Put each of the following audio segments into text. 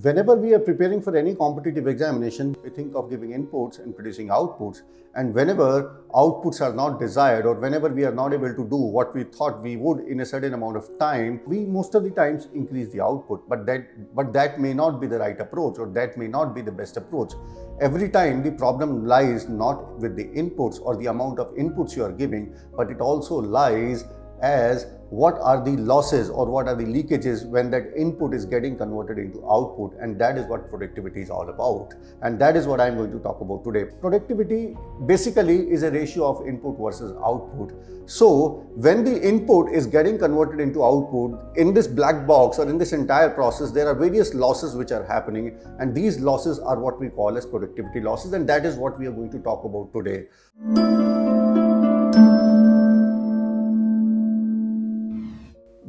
Whenever we are preparing for any competitive examination, we think of giving inputs and producing outputs. And whenever outputs are not desired, or whenever we are not able to do what we thought we would in a certain amount of time, we most of the times increase the output. But that may not be the right approach, or that may not be the best approach. Every time the problem lies not with the inputs or the amount of inputs you are giving, but it also lies as what are the losses or what are the leakages when that input is getting converted into output. And that is what productivity is all about, and that is what I'm going to talk about today. Productivity basically is a ratio of input versus output. So when the input is getting converted into output, in this black box or in this entire process, there are various losses which are happening, and these losses are what we call as productivity losses, and that is what we are going to talk about today.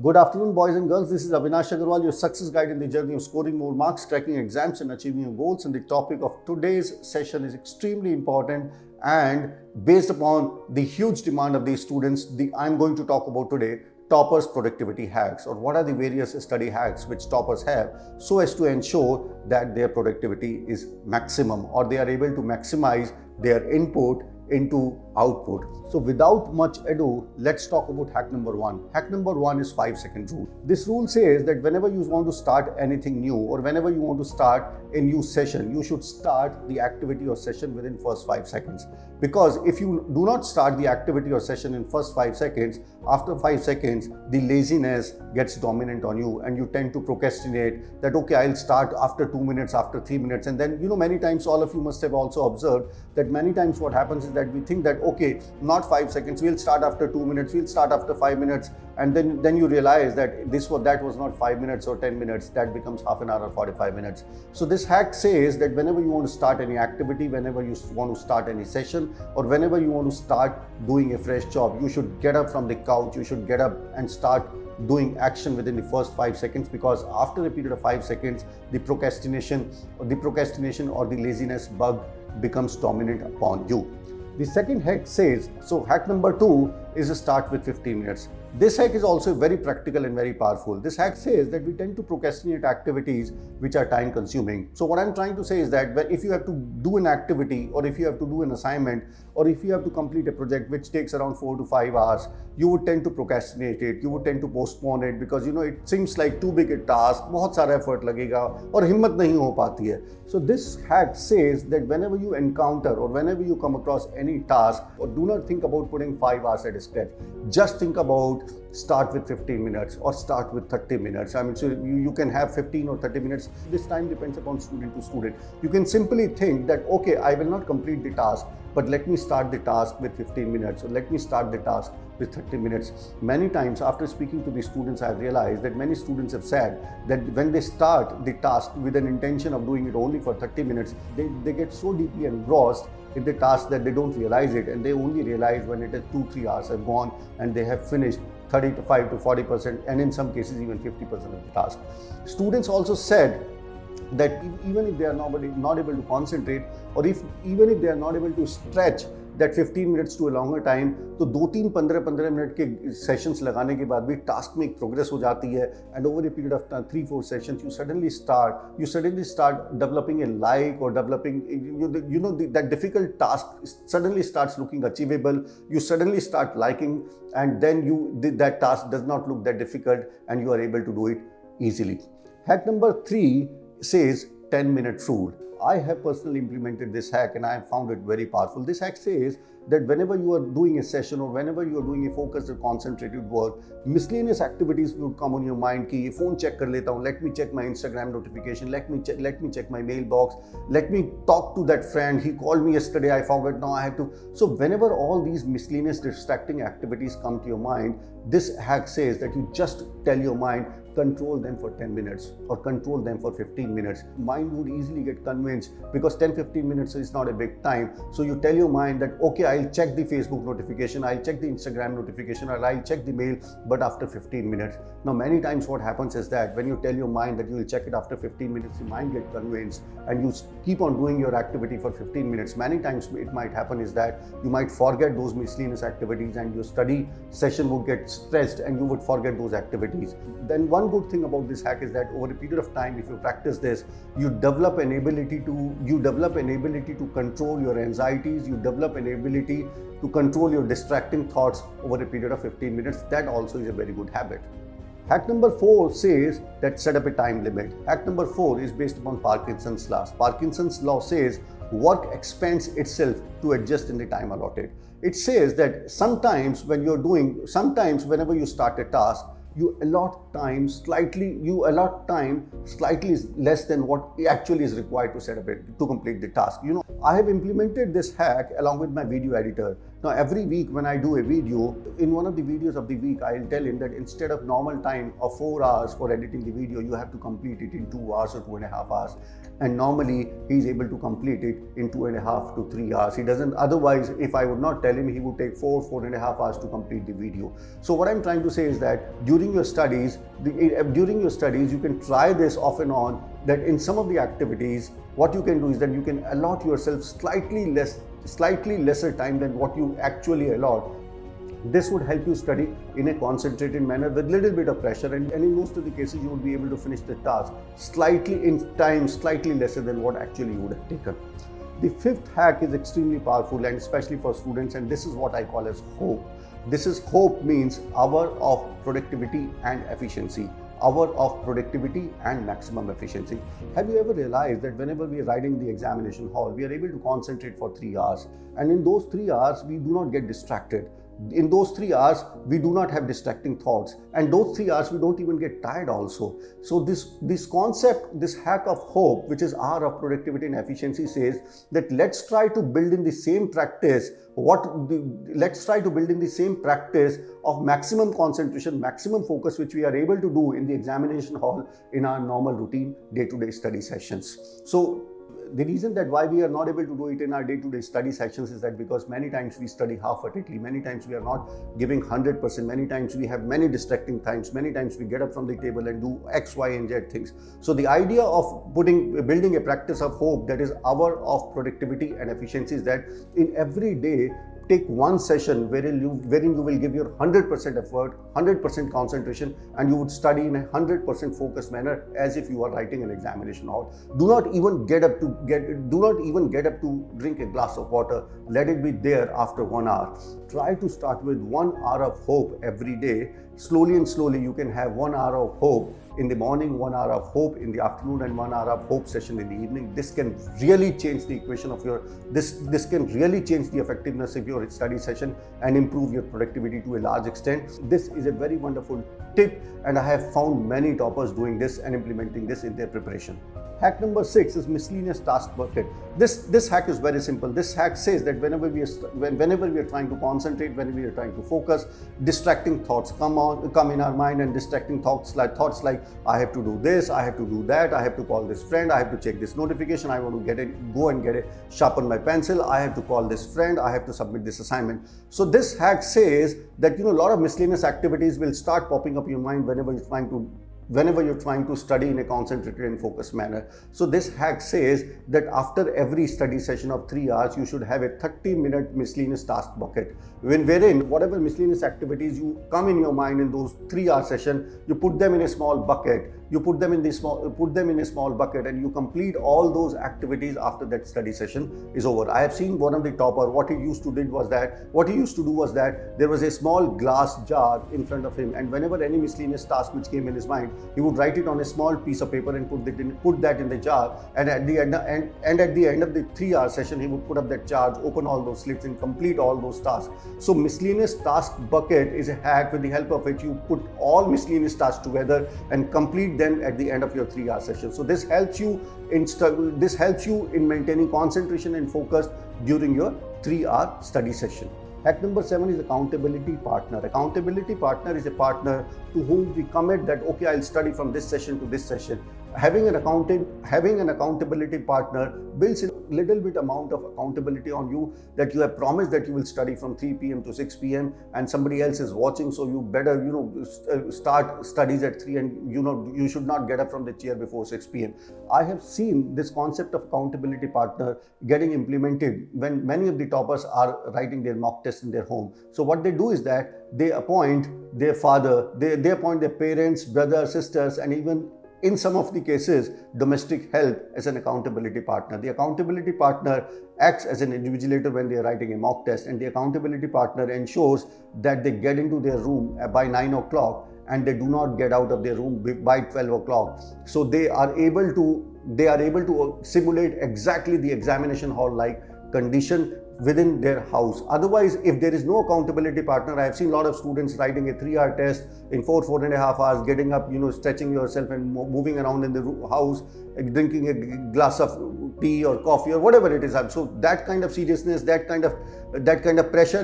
Good afternoon, boys and girls. This is Avinash Agarwal, your success guide in the journey of scoring more marks, cracking exams, and achieving your goals. And the topic of today's session is extremely important, and based upon the huge demand of these students, I'm going to talk about today toppers' productivity hacks, or what are the various study hacks which toppers have so as to ensure that their productivity is maximum, or they are able to maximize their input into output. So without much ado, let's talk about hack number one. Hack number one is 5-second rule. This rule says that whenever you want to start anything new, or whenever you want to start a new session, you should start the activity or session within first 5 seconds. Because if you do not start the activity or session in first 5 seconds, after 5 seconds, the laziness gets dominant on you, and you tend to procrastinate that, okay, I'll start after 2 minutes, after 3 minutes. And then, many times all of you must have also observed that many times what happens is that we think that, okay, not 5 seconds, we'll start after 2 minutes, we'll start after 5 minutes. And then you realize that that was not 5 minutes or 10 minutes, that becomes half an hour or 45 minutes. So this hack says that whenever you want to start any activity, whenever you want to start any session, or whenever you want to start doing a fresh job, you should get up from the couch, you should get up and start doing action within the first 5 seconds, because after a period of 5 seconds, the procrastination or the laziness bug becomes dominant upon you. The second hack says, so hack number 2 is to start with 15 minutes. This hack is also very practical and very powerful. This hack says that we tend to procrastinate activities which are time consuming. So what I'm trying to say is that if you have to do an activity, or if you have to do an assignment, or if you have to complete a project which takes around 4 to 5 hours, you would tend to procrastinate it, you would tend to postpone it, because it seems like too big a task, बहुत सारा effort लगेगा और हिम्मत नहीं हो पाती है. So this hack says that whenever you encounter or whenever you come across any task, or do not think about putting 5 hours at a stretch, just think about start with 15 minutes or start with 30 minutes. I mean, so you can have 15 or 30 minutes. This time depends upon student to student. You can simply think that, okay, I will not complete the task, but let me start the task with 15 minutes, or let me start the task with 30 minutes. Many times after speaking to the students, I have realized that many students have said that when they start the task with an intention of doing it only for 30 minutes, they get so deeply engrossed in the task that they don't realize it, and they only realize when it is 2-3 hours have gone and they have finished 35 to 40%, and in some cases even 50% of the task. Students also said that even if they are not able to concentrate, or even if they are not able to stretch that 15 minutes to a longer time, तो 2-3 15 minute के sessions लगाने के बाद भी task में एक progress हो जाती है, and over a period of 3-4 sessions you suddenly start developing a like, or developing that difficult task suddenly starts looking achievable. You suddenly start liking, and then that task does not look that difficult, and you are able to do it easily. Hack number 3 says 10-minute rule. I have personally implemented this hack, and I have found it very powerful. This hack says that whenever you are doing a session, or whenever you are doing a focused or concentrated work, miscellaneous activities would come on your mind. Ki phone check kar leta hu, let me check my Instagram notification, let me check my mailbox, let me talk to that friend, he called me yesterday, I forgot, now I have to. So whenever all these miscellaneous distracting activities come to your mind, this hack says that you just tell your mind, control them for 10 minutes or control them for 15 minutes. Mind would easily get convinced, because 10-15 minutes is not a big time. So you tell your mind that, okay, I'll check the Facebook notification, I'll check the Instagram notification, or I'll check the mail, but after 15 minutes. Now, many times what happens is that when you tell your mind that you will check it after 15 minutes, the mind gets convinced and you keep on doing your activity for 15 minutes. Many times it might happen is that you might forget those miscellaneous activities and your study session would get stressed and you would forget those activities. Then one good thing about this hack is that over a period of time, if you practice this, you develop an ability to control your anxieties, you develop an ability to control your distracting thoughts over a period of 15 minutes. That also is a very good habit. Hack number 4 says that set up a time limit. Hack number 4 is based upon Parkinson's law. Parkinson's law says work expands itself to adjust in the time allotted. It says that sometimes whenever you start a task, you allot time slightly less than what actually is required to set up it to complete the task. I have implemented this hack along with my video editor. Now, every week when I do a video, in one of the videos of the week, I'll tell him that instead of normal time of 4 hours for editing the video, you have to complete it in 2 hours or 2.5 hours. And normally he's able to complete it in 2.5 to 3 hours. He doesn't, otherwise, if I would not tell him, he would take 4.5 hours to complete the video. So what I'm trying to say is that during your studies, you can try this off and on, that in some of the activities, what you can do is that you can allot yourself slightly lesser time than what you actually allot. This would help you study in a concentrated manner with little bit of pressure, and in most of the cases you will be able to finish the task slightly lesser than what actually you would have taken. The 5th hack is extremely powerful, and especially for students, and this is what I call as hope. This is hope, means hour of productivity and efficiency. Hour of productivity and maximum efficiency. Have you ever realized that whenever we are riding the examination hall, we are able to concentrate for 3 hours, and in those 3 hours we do not get distracted. In those 3 hours, we do not have distracting thoughts, and those 3 hours we don't even get tired also. So this concept, this hack of hope, which is hour of productivity and efficiency, says that let's try to build in the same practice of maximum concentration, maximum focus, which we are able to do in the examination hall in our normal routine day-to-day study sessions. So the reason that why we are not able to do it in our day-to-day study sessions is that because many times we study half-heartedly, many times we are not giving 100%, many times we have many distracting times, many times we get up from the table and do X, Y, and Z things. So the idea of building a practice of hope, that is hour of productivity and efficiency, is that in every day, take one session wherein you will give your 100% effort, 100% concentration, and you would study in a 100% focused manner as if you are writing an examination hall. Do not even get up to drink a glass of water. Let it be there after 1 hour. Try to start with 1 hour of hope every day. Slowly you can have 1 hour of hope in the morning, 1 hour of hope in the afternoon, and 1 hour of hope session in the evening. This can really change the equation of your, this can really change the effectiveness of your study session and improve your productivity to a large extent. This is a very wonderful tip, and I have found many toppers doing this and implementing this in their preparation. Hack number 6 is miscellaneous task bucket. This hack is very simple. This hack says that whenever we are trying to concentrate, whenever we are trying to focus, distracting thoughts come in our mind, and distracting thoughts like I have to do this, I have to do that, I have to call this friend, I have to check this notification, I want to go and sharpen my pencil, I have to call this friend, I have to submit this assignment. So this hack says that a lot of miscellaneous activities will start popping up in your mind whenever you're trying to study in a concentrated and focused manner. So this hack says that after every study session of 3 hours, you should have a 30-minute miscellaneous task bucket, wherein whatever miscellaneous activities you come in your mind in those 3-hour session, you put them in a small bucket. You put them in a small bucket, and you complete all those activities after that study session is over. I have seen one of the topper. What he used to do was that there was a small glass jar in front of him, and whenever any miscellaneous task which came in his mind, he would write it on a small piece of paper and put that in the jar. And at the end of the 3-hour session, he would put up that jar, open all those slips, and complete all those tasks. So miscellaneous task bucket is a hack with the help of which you put all miscellaneous tasks together and complete them at the end of your 3-hour session. So this helps you in maintaining concentration and focus during your 3-hour study session. Hack number 7 is accountability partner. Accountability partner is a partner to whom we commit that, okay, I'll study from this session to this session. having an accountability partner builds a little bit amount of accountability on you, that you have promised that you will study from 3 p.m. to 6 p.m. and somebody else is watching, so you better start studies at 3, and you should not get up from the chair before 6 p.m. I have seen this concept of accountability partner getting implemented when many of the toppers are writing their mock tests in their home. So what they do is that they appoint their father, they appoint their parents, brothers, sisters, and even in some of the cases, domestic help as an accountability partner. The accountability partner acts as an invigilator when they are writing a mock test, and the accountability partner ensures that they get into their room by 9 o'clock and they do not get out of their room by 12 o'clock. So they are able to simulate exactly the examination hall like condition within their house. Otherwise, if there is no accountability partner, I have seen a lot of students writing a 3-hour test in 4.5 hours, getting up, stretching yourself and moving around in the house, drinking a glass of tea or coffee or whatever it is. So that kind of seriousness, that kind of pressure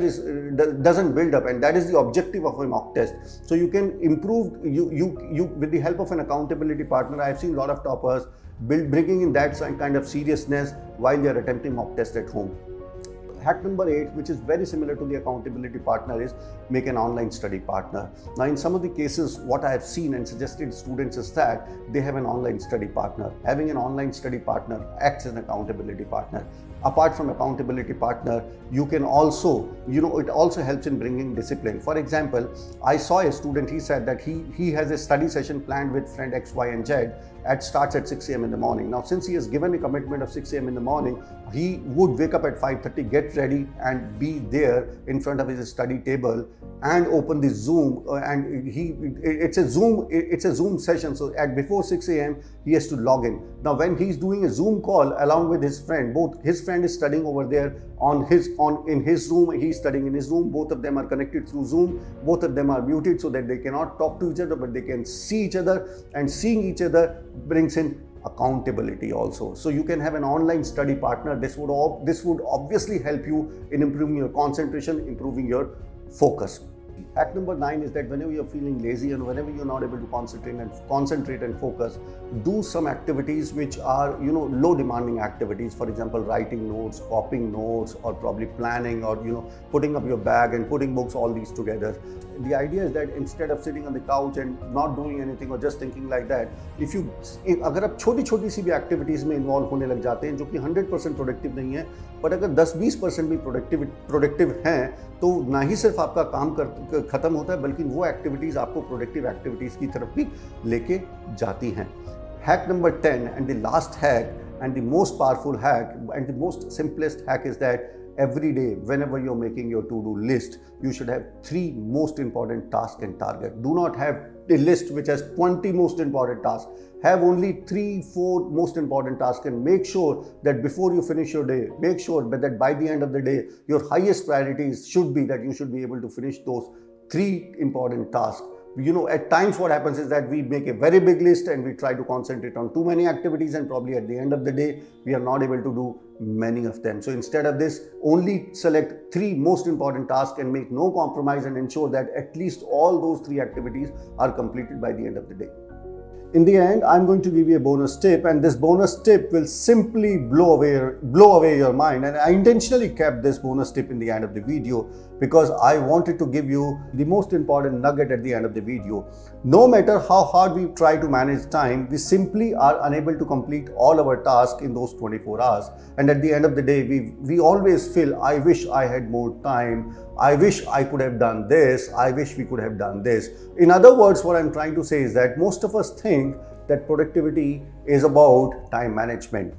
doesn't build up, and that is the objective of a mock test. So you can improve you with the help of an accountability partner. I have seen a lot of toppers bringing in that kind of seriousness while they are attempting mock test at home. Hack number 8, which is very similar to the accountability partner, is make an online study partner. Now, in some of the cases, what I have seen and suggested students is that they have an online study partner. Having an online study partner acts as an accountability partner. Apart from accountability partner, you can also, it also helps in bringing discipline. For example, I saw a student, he said that he has a study session planned with friend X, Y, and Z. Starts at 6 a.m. in the morning. Now, since he has given a commitment of 6 a.m. in the morning, he would wake up at 5:30, get ready, and be there in front of his study table and open the Zoom. It's a Zoom session. So before 6 a.m. he has to log in. Now, when he's doing a Zoom call along with his friend, both his friend is studying over there in his room, he's studying in his room. Both of them are connected through Zoom. Both of them are muted so that they cannot talk to each other, but they can see each other, and seeing each other brings in accountability also. So you can have an online study partner. This would obviously help you in improving your concentration, improving your focus. Hack number 9 is that whenever you're feeling lazy and whenever you're not able to concentrate and focus, do some activities which are low demanding activities. For example, writing notes, copying notes, or probably planning, or putting up your bag and putting books, all these together. The idea is that instead of sitting on the couch and not doing anything or just thinking like that, अगर आप छोटी सी भी activities में involve होने लग जाते हैं जो कि 100% प्रोडक्टिव नहीं है, बट अगर 10-20% भी प्रोडक्टिव हैं, तो ना ही सिर्फ आपका काम खत्म होता है, बल्कि वो एक्टिविटीज़ आपको प्रोडक्टिव एक्टिविटीज़ की तरफ भी लेके जाती हैं. Hack number 10 and the last hack and the most powerful hack and the most simplest hack is that every day, whenever you're making your to-do list, you should have 3 most important tasks and targets. Do not have a list which has 20 most important tasks. Have only 3-4 most important tasks, and make sure that before you finish your day, make sure that by the end of the day, your highest priorities should be that you should be able to finish those 3 important tasks. At times what happens is that we make a very big list and we try to concentrate on too many activities, and probably at the end of the day, we are not able to do many of them. So instead of this, only select 3 most important tasks and make no compromise, and ensure that at least all those 3 activities are completed by the end of the day. In the end, I'm going to give you a bonus tip, and this bonus tip will simply blow away your mind. And I intentionally kept this bonus tip in the end of the video because I wanted to give you the most important nugget at the end of the video. No matter how hard we try to manage time, we simply are unable to complete all our tasks in those 24 hours. And at the end of the day, we always feel, I wish I had more time. I wish I could have done this. I wish we could have done this. In other words, what I'm trying to say is that most of us think that productivity is about time management.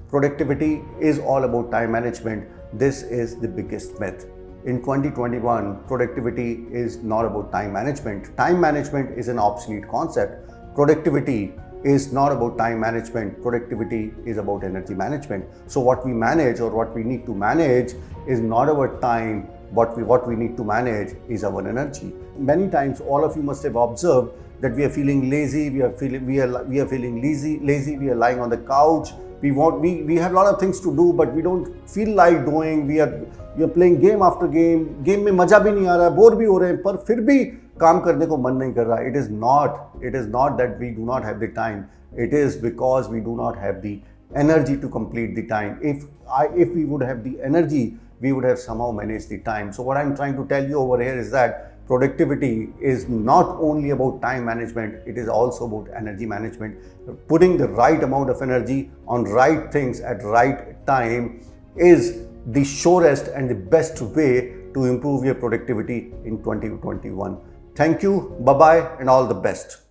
Productivity is all about time management. This is the biggest myth. In 2021, productivity is not about time management. Time management is an obsolete concept. Productivity is not about time management. Productivity is about energy management. So what we manage or what we need to manage is not our time. What we need to manage is our energy. Many times, all of you must have observed that we are feeling lazy. We are feeling lazy. We are lying on the couch. We have a lot of things to do, but we don't feel like doing. We are playing game after game. Game में मजा भी नहीं आ रहा है, bore भी हो रहे हैं, पर फिर भी काम करने को मन नहीं कर रहा. It is not that we do not have the time. It is because we do not have the energy to complete the time. If we would have the energy, we would have somehow managed the time. So what I'm trying to tell you over here is that productivity is not only about time management, it is also about energy management. Putting the right amount of energy on right things at right time is the surest and the best way to improve your productivity in 2021. Thank you, bye-bye, and all the best.